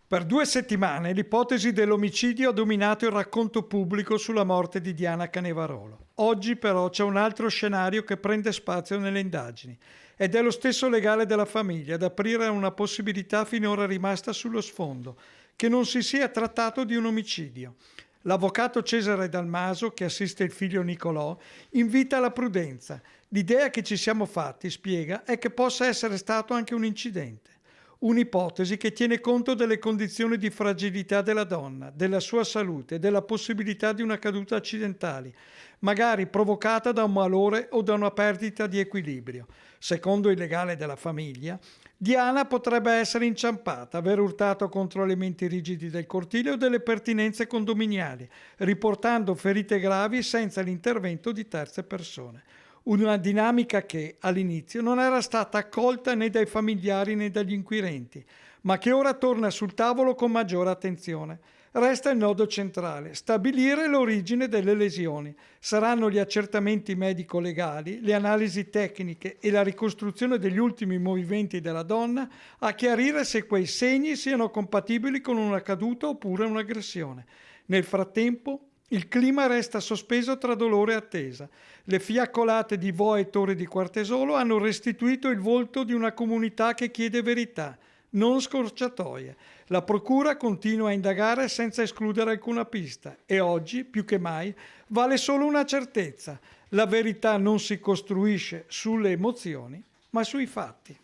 Per 2 settimane l'ipotesi dell'omicidio ha dominato il racconto pubblico sulla morte di Diana Canevarolo. Oggi però c'è un altro scenario che prende spazio nelle indagini ed è lo stesso legale della famiglia ad aprire una possibilità finora rimasta sullo sfondo, che non si sia trattato di un omicidio. L'avvocato Cesare Dalmaso, che assiste il figlio Nicolò, invita alla prudenza. L'idea che ci siamo fatti, spiega, è che possa essere stato anche un incidente. Un'ipotesi che tiene conto delle condizioni di fragilità della donna, della sua salute, della possibilità di una caduta accidentale, magari provocata da un malore o da una perdita di equilibrio. Secondo il legale della famiglia, Diana potrebbe essere inciampata, aver urtato contro elementi rigidi del cortile o delle pertinenze condominiali, riportando ferite gravi senza l'intervento di terze persone. Una dinamica che all'inizio non era stata accolta né dai familiari né dagli inquirenti, ma che ora torna sul tavolo con maggiore attenzione. Resta il nodo centrale: stabilire l'origine delle lesioni. Saranno gli accertamenti medico-legali, le analisi tecniche e la ricostruzione degli ultimi movimenti della donna a chiarire se quei segni siano compatibili con una caduta oppure un'aggressione. Nel frattempo, il clima resta sospeso tra dolore e attesa. Le fiaccolate di Vo e Torre di Quartesolo hanno restituito il volto di una comunità che chiede verità, non scorciatoie. La procura continua a indagare senza escludere alcuna pista e oggi, più che mai, vale solo una certezza: la verità non si costruisce sulle emozioni, ma sui fatti.